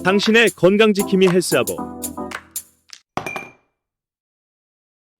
당신의 건강지킴이 헬스하고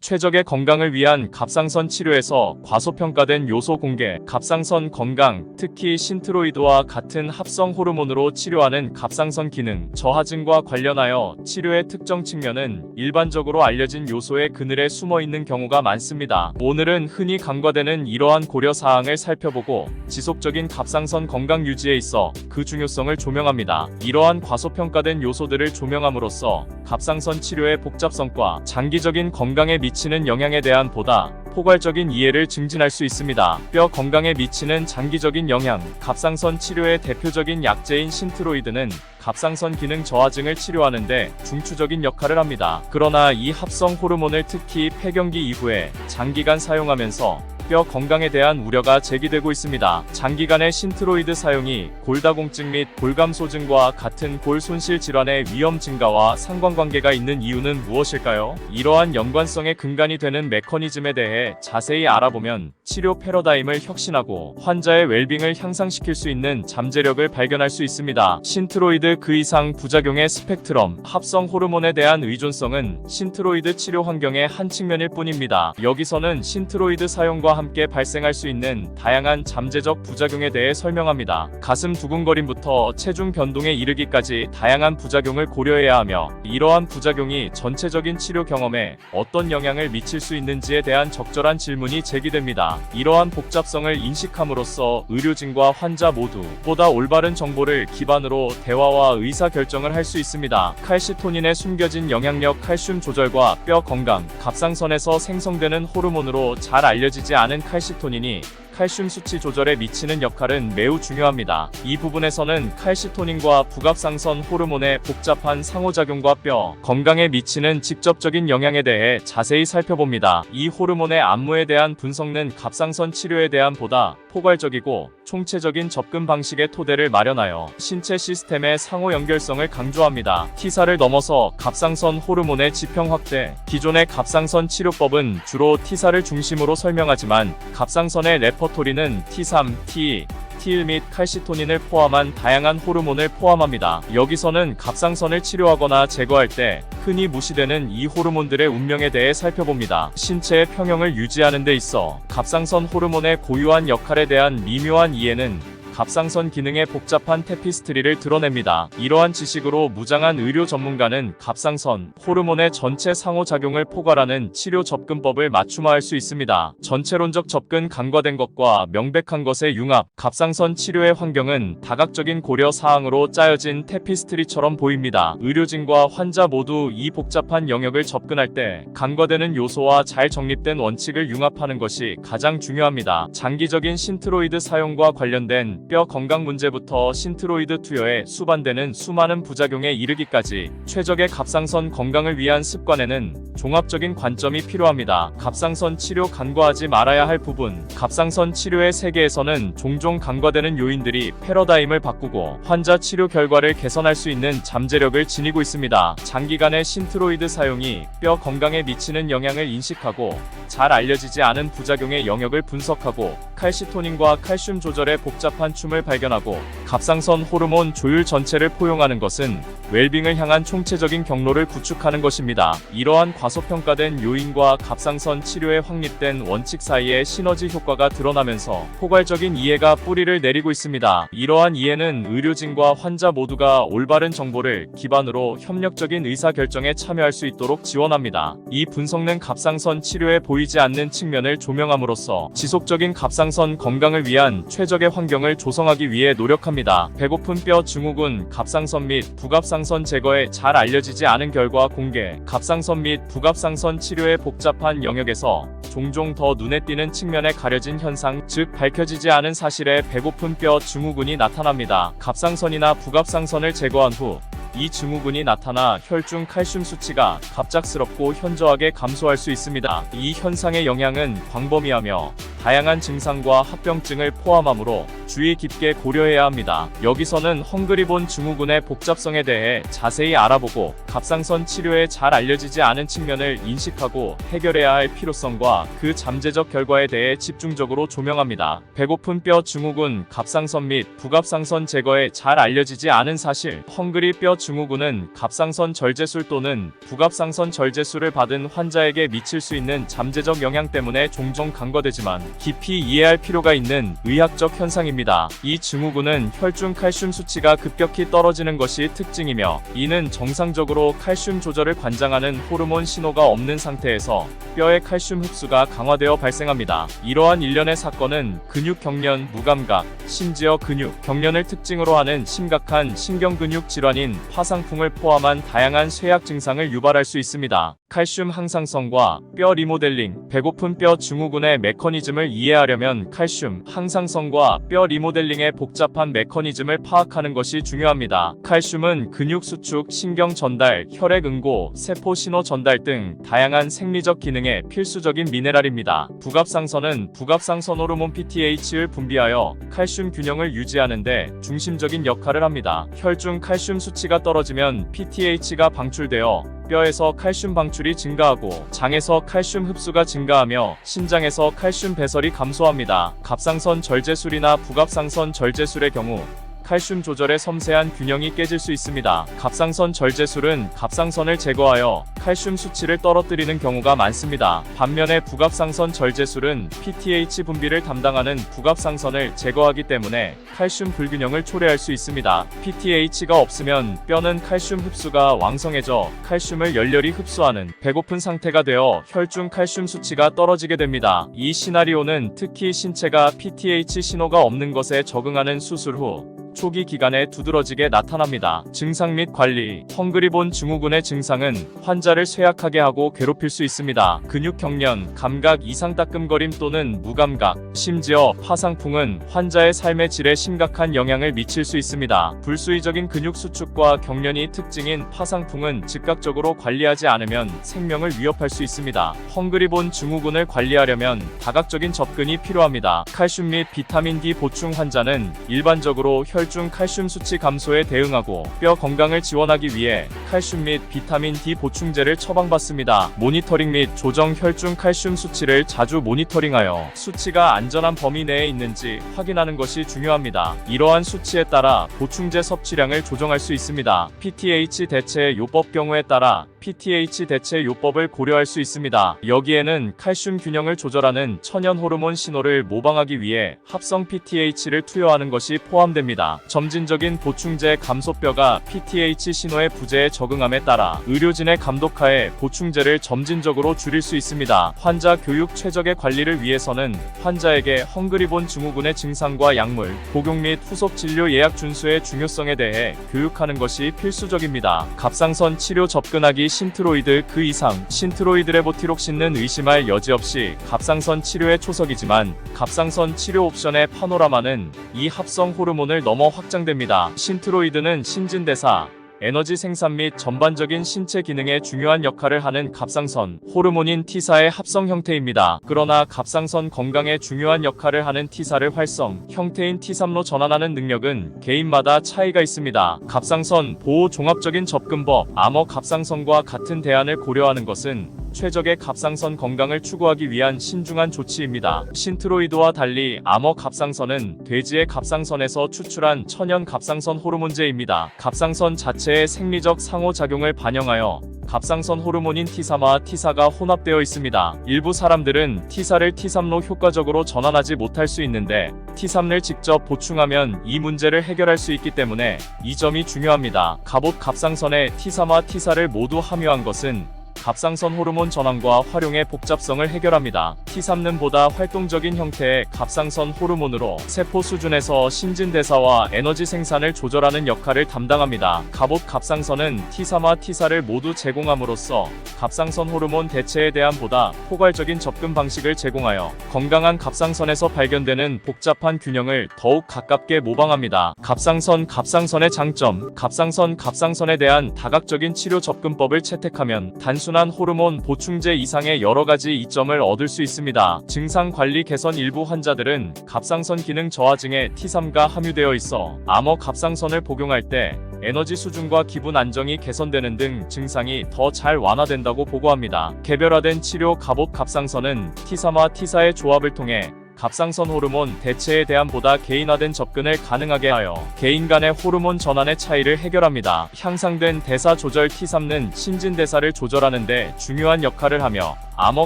최적의 건강을 위한 갑상선 치료에서 과소평가된 요소 공개. 갑상선 건강, 특히 신트로이드와 같은 합성 호르몬으로 치료하는 갑상선 기능 저하증과 관련하여 치료의 특정 측면은 일반적으로 알려진 요소의 그늘에 숨어 있는 경우가 많습니다. 오늘은 흔히 간과되는 이러한 고려 사항을 살펴보고 지속적인 갑상선 건강 유지에 있어 그 중요성을 조명합니다. 이러한 과소평가된 요소들을 조명함으로써 갑상선 치료의 복잡성과 장기적인 건강에 미치는 영향에 대한 보다 포괄적인 이해를 증진할 수 있습니다. 뼈 건강에 미치는 장기적인 영향. 갑상선 치료의 대표적인 약제인 신트로이드는 갑상선 기능 저하증을 치료하는데 중추적인 역할을 합니다. 그러나 이 합성 호르몬을 특히 폐경기 이후에 장기간 사용하면서 뼈 건강에 대한 우려가 제기되고 있습니다. 장기간의 신트로이드 사용이 골다공증 및 골감소증과 같은 골 손실 질환의 위험 증가와 상관관계가 있는 이유는 무엇일까요? 이러한 연관성의 근간이 되는 메커니즘에 대해 자세히 알아보면 치료 패러다임을 혁신하고 환자의 웰빙을 향상시킬 수 있는 잠재력을 발견할 수 있습니다. 신트로이드 그 이상 부작용의 스펙트럼. 합성 호르몬에 대한 의존성은 신트로이드 치료 환경의 한 측면일 뿐입니다. 여기서는 신트로이드 사용과 함께 발생할 수 있는 다양한 잠재적 부작용에 대해 설명합니다. 가슴 두근거림부터 체중 변동에 이르기까지 다양한 부작용을 고려해야 하며 이러한 부작용이 전체적인 치료 경험에 어떤 영향을 미칠 수 있는지에 대한 적절한 질문이 제기됩니다. 이러한 복잡성을 인식함으로써 의료진과 환자 모두 보다 올바른 정보를 기반으로 대화와 의사결정을 할 수 있습니다. 칼시토닌의 숨겨진 영향력. 칼슘 조절과 뼈 건강. 갑상선에서 생성되는 호르몬으로 잘 알려지지 않은 칼시토닌이 칼슘 수치 조절에 미치는 역할은 매우 중요합니다. 이 부분에서는 칼시토닌과 부갑상선 호르몬의 복잡한 상호작용과 뼈 건강에 미치는 직접적인 영향에 대해 자세히 살펴봅니다. 이 호르몬의 안무에 대한 분석은 갑상선 치료에 대한 보다 포괄적이고 총체적인 접근 방식의 토대를 마련하여 신체 시스템의 상호 연결성을 강조합니다. T사를 넘어서 갑상선 호르몬의 지평 확대. 기존의 갑상선 치료법은 주로 T사를 중심으로 설명하지만 갑상선의 레퍼토리는 T3, T2, T1 및 칼시토닌을 포함한 다양한 호르몬을 포함합니다. 여기서는 갑상선을 치료하거나 제거할 때 흔히 무시되는 이 호르몬들의 운명에 대해 살펴봅니다. 신체의 평형을 유지하는 데 있어 갑상선 호르몬의 고유한 역할에 대한 미묘한 이해는 갑상선 기능의 복잡한 테피스트리를 드러냅니다. 이러한 지식으로 무장한 의료 전문가는 갑상선 호르몬의 전체 상호작용을 포괄하는 치료 접근법을 맞춤화할 수 있습니다. 전체론적 접근. 간과된 것과 명백한 것의 융합. 갑상선 치료의 환경은 다각적인 고려 사항으로 짜여진 테피스트리처럼 보입니다. 의료진과 환자 모두 이 복잡한 영역을 접근할 때 간과되는 요소와 잘 정립된 원칙을 융합하는 것이 가장 중요합니다. 장기적인 신트로이드 사용과 관련된 뼈 건강 문제부터 신트로이드 투여에 수반되는 수많은 부작용에 이르기까지 최적의 갑상선 건강을 위한 습관에는 종합적인 관점이 필요합니다. 갑상선 치료. 간과하지 말아야 할 부분. 갑상선 치료의 세계에서는 종종 간과되는 요인들이 패러다임을 바꾸고 환자 치료 결과를 개선할 수 있는 잠재력을 지니고 있습니다. 장기간의 신트로이드 사용이 뼈 건강에 미치는 영향을 인식하고 잘 알려지지 않은 부작용의 영역을 분석하고 칼시토닌과 칼슘 조절의 복잡한 춤을 발견하고 갑상선 호르몬 조율 전체를 포용하는 것은 웰빙을 향한 총체적인 경로를 구축하는 것입니다. 이러한 과소평가된 요인과 갑상선 치료의 확립된 원칙 사이의 시너지 효과가 드러나면서 포괄적인 이해가 뿌리를 내리고 있습니다. 이러한 이해는 의료진과 환자 모두가 올바른 정보를 기반으로 협력적인 의사결정에 참여할 수 있도록 지원합니다. 이 분석은 갑상선 치료에 보이지 않는 측면을 조명함으로써 지속적인 갑상선 건강을 위한 최적의 환경을 조성하기 위해 노력합니다. 배고픈 뼈 증후군. 갑상선 및 부갑상선 제거에 잘 알려지지 않은 결과 공개. 갑상선 및 부갑상선 치료의 복잡한 영역에서 종종 더 눈에 띄는 측면에 가려진 현상, 즉 밝혀지지 않은 사실에 배고픈 뼈 증후군이 나타납니다. 갑상선이나 부갑상선을 제거한 후 이 증후군이 나타나 혈중 칼슘 수치가 갑작스럽고 현저하게 감소할 수 있습니다. 이 현상의 영향은 광범위하며 다양한 증상과 합병증을 포함하므로 주의 깊게 고려해야 합니다. 여기서는 헝그리본 증후군의 복잡성에 대해 자세히 알아보고 갑상선 치료에 잘 알려지지 않은 측면을 인식하고 해결해야 할 필요성과 그 잠재적 결과에 대해 집중적으로 조명합니다. 배고픈 뼈 증후군, 갑상선 및 부갑상선 제거에 잘 알려지지 않은 사실. 헝그리 뼈 증후군은 갑상선 절제술 또는 부갑상선 절제술을 받은 환자에게 미칠 수 있는 잠재적 영향 때문에 종종 간과되지만 깊이 이해할 필요가 있는 의학적 현상입니다. 이 증후군은 혈중 칼슘 수치가 급격히 떨어지는 것이 특징이며, 이는 정상적으로 칼슘 조절을 관장하는 호르몬 신호가 없는 상태에서 뼈의 칼슘 흡수가 강화되어 발생합니다. 이러한 일련의 사건은 근육 경련, 무감각, 심지어 근육 경련을 특징으로 하는 심각한 신경근육 질환인 파상풍을 포함한 다양한 쇠약 증상을 유발할 수 있습니다. 칼슘 항상성과 뼈 리모델링. 배고픈 뼈 증후군의 메커니즘을 이해하려면 칼슘 항상성과 뼈 리모델링의 복잡한 메커니즘을 파악하는 것이 중요합니다. 칼슘은 근육 수축, 신경 전달, 혈액 응고, 세포 신호 전달 등 다양한 생리적 기능에 필수적인 미네랄입니다. 부갑상선은 부갑상선 호르몬 PTH를 분비하여 칼슘 균형을 유지하는데 중심적인 역할을 합니다. 혈중 칼슘 수치가 떨어지면 PTH가 방출되어 뼈에서 칼슘 방출이 증가하고 장에서 칼슘 흡수가 증가하며 신장에서 칼슘 배설이 감소합니다. 갑상선 절제술이나 부갑상선 절제술의 경우 칼슘 조절의 섬세한 균형이 깨질 수 있습니다. 갑상선 절제술은 갑상선을 제거하여 칼슘 수치를 떨어뜨리는 경우가 많습니다. 반면에 부갑상선 절제술은 PTH 분비를 담당하는 부갑상선을 제거하기 때문에 칼슘 불균형을 초래할 수 있습니다. PTH가 없으면 뼈는 칼슘 흡수가 왕성해져 칼슘을 열렬히 흡수하는 배고픈 상태가 되어 혈중 칼슘 수치가 떨어지게 됩니다. 이 시나리오는 특히 신체가 PTH 신호가 없는 것에 적응하는 수술 후 초기 기간에 두드러지게 나타납니다. 증상 및 관리. 헝그리본 증후군의 증상은 환자를 쇠약하게 하고 괴롭힐 수 있습니다. 근육 경련, 감각 이상 따끔거림 또는 무감각, 심지어 파상풍은 환자의 삶의 질에 심각한 영향을 미칠 수 있습니다. 불수의적인 근육 수축과 경련이 특징인 파상풍은 즉각적으로 관리하지 않으면 생명을 위협할 수 있습니다. 헝그리본 증후군을 관리하려면 다각적인 접근이 필요합니다. 칼슘 및 비타민 D 보충. 환자는 일반적으로 혈중 칼슘 수치 감소에 대응하고 뼈 건강을 지원하기 위해 칼슘 및 비타민 D 보충제를 처방받습니다. 모니터링 및 조정. 혈중 칼슘 수치를 자주 모니터링하여 수치가 안전한 범위 내에 있는지 확인하는 것이 중요합니다. 이러한 수치에 따라 보충제 섭취량을 조정할 수 있습니다. PTH 대체 요법. 경우에 따라 PTH 대체 요법을 고려할 수 있습니다. 여기에는 칼슘 균형을 조절하는 천연 호르몬 신호를 모방하기 위해 합성 PTH를 투여하는 것이 포함됩니다. 점진적인 보충제 감소. 뼈가 PTH 신호의 부재에 적응함에 따라 의료진의 감독하에 보충제를 점진적으로 줄일 수 있습니다. 환자 교육. 최적의 관리를 위해서는 환자에게 헝그리본 증후군의 증상과 약물, 복용 및 후속 진료 예약 준수의 중요성에 대해 교육하는 것이 필수적입니다. 갑상선 치료 접근하기. 신트로이드 그 이상. 신트로이드 레보티록신은 의심할 여지 없이 갑상선 치료의 초석이지만 갑상선 치료 옵션의 파노라마는 이 합성 호르몬을 넘어 확장됩니다. 신트로이드는 신진대사, 에너지 생산 및 전반적인 신체 기능에 중요한 역할을 하는 갑상선 호르몬인 T사의 합성 형태입니다. 그러나 갑상선 건강에 중요한 역할을 하는 T사를 활성 형태인 T3로 전환하는 능력은 개인마다 차이가 있습니다. 갑상선 보호 종합적인 접근법. 암호 갑상선과 같은 대안을 고려하는 것은 최적의 갑상선 건강을 추구하기 위한 신중한 조치입니다. 신트로이드와 달리 암호 갑상선은 돼지의 갑상선에서 추출한 천연 갑상선 호르몬제입니다. 갑상선 자체의 생리적 상호작용을 반영하여 갑상선 호르몬인 T3와 T사가 혼합되어 있습니다. 일부 사람들은 T사를 T3로 효과적으로 전환하지 못할 수 있는데 T3를 직접 보충하면 이 문제를 해결할 수 있기 때문에 이 점이 중요합니다. 갑옷 갑상선에 T3와 T사를 모두 함유한 것은 갑상선 호르몬 전환과 활용의 복잡성을 해결합니다. T3는 보다 활동적인 형태의 갑상선 호르몬으로 세포 수준에서 신진대사와 에너지 생산을 조절하는 역할을 담당합니다. 갑옷 갑상선은 T3와 T사를 모두 제공함으로써 갑상선 호르몬 대체에 대한 보다 포괄적인 접근 방식을 제공하여 건강한 갑상선에서 발견되는 복잡한 균형을 더욱 가깝게 모방합니다. 갑상선의 장점. 갑상선에 대한 다각적인 치료 접근법을 채택하면 단순한 단순한 호르몬 보충제 이상의 여러 가지 이점을 얻을 수 있습니다. 증상 관리 개선. 일부 환자들은 갑상선 기능 저하증에 T3가 함유되어 있어 암호 갑상선을 복용할 때 에너지 수준과 기분 안정이 개선되는 등 증상이 더 잘 완화된다고 보고합니다. 개별화된 치료 갑옷 갑상선은 T3와 T4의 조합을 통해 갑상선 호르몬 대체에 대한 보다 개인화된 접근을 가능하게 하여 개인 간의 호르몬 전환의 차이를 해결합니다. 향상된 대사 조절. T3는 신진대사를 조절하는 데 중요한 역할을 하며 암호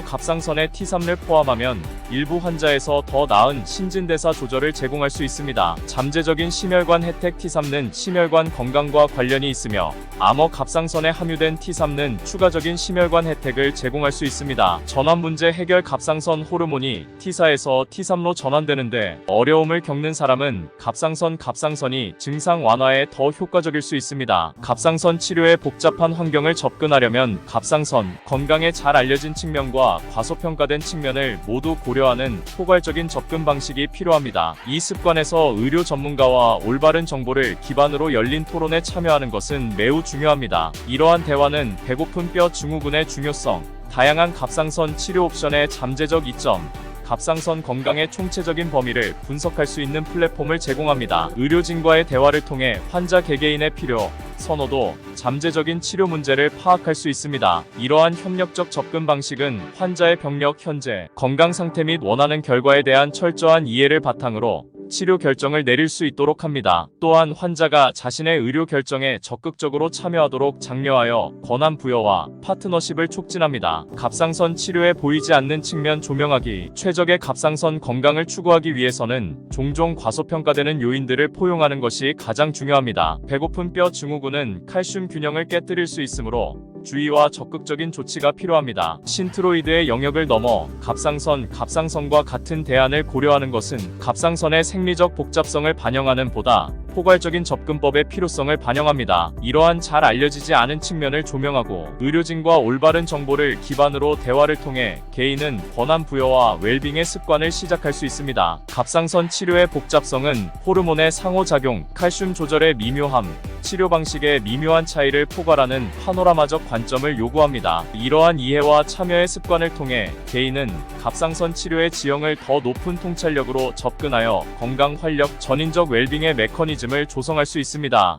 갑상선에 T3를 포함하면 일부 환자에서 더 나은 신진대사 조절을 제공할 수 있습니다. 잠재적인 심혈관 혜택. T3는 심혈관 건강과 관련이 있으며 암호 갑상선에 함유된 T3는 추가적인 심혈관 혜택을 제공할 수 있습니다. 전환 문제 해결. 갑상선 호르몬이 T4에서 T3로 전환되는데 어려움을 겪는 사람은 갑상선이 증상 완화에 더 효과적일 수 있습니다. 갑상선 치료의 복잡한 환경을 접근하려면 갑상선 건강에 잘 알려진 측면과 과소평가된 측면을 모두 고려하는 포괄적인 접근 방식이 필요합니다. 이 습관에서 의료 전문가와 올바른 정보를 기반으로 열린 토론에 참여하는 것은 매우 중요합니다. 이러한 대화는 배고픈 뼈 증후군의 중요성, 다양한 갑상선 치료 옵션의 잠재적 이점, 갑상선 건강의 총체적인 범위를 분석할 수 있는 플랫폼을 제공합니다. 의료진과의 대화를 통해 환자 개개인의 필요, 선호도, 잠재적인 치료 문제를 파악할 수 있습니다. 이러한 협력적 접근 방식은 환자의 병력, 현재 건강 상태 및 원하는 결과에 대한 철저한 이해를 바탕으로 치료 결정을 내릴 수 있도록 합니다. 또한 환자가 자신의 의료 결정에 적극적으로 참여하도록 장려하여 권한 부여와 파트너십을 촉진합니다. 갑상선 치료에 보이지 않는 측면 조명하기. 최적의 갑상선 건강을 추구하기 위해서는 종종 과소평가되는 요인들을 포용하는 것이 가장 중요합니다. 배고픈 뼈 증후군은 칼슘 균형을 깨뜨릴 수 있으므로 주의와 적극적인 조치가 필요합니다. 신트로이드의 영역을 넘어 갑상선과 같은 대안을 고려하는 것은 갑상선의 생리적 복잡성을 반영하는 보다 포괄적인 접근법의 필요성을 반영합니다. 이러한 잘 알려지지 않은 측면을 조명하고 의료진과 올바른 정보를 기반으로 대화를 통해 개인은 권한 부여와 웰빙의 습관을 시작할 수 있습니다. 갑상선 치료의 복잡성은 호르몬의 상호작용, 칼슘 조절의 미묘함, 치료 방식의 미묘한 차이를 포괄하는 파노라마적 관점을 요구합니다. 이러한 이해와 참여의 습관을 통해 개인은 갑상선 치료의 지형을 더 높은 통찰력으로 접근하여 건강, 활력, 전인적 웰빙의 메커니즘을 조성할 수 있습니다.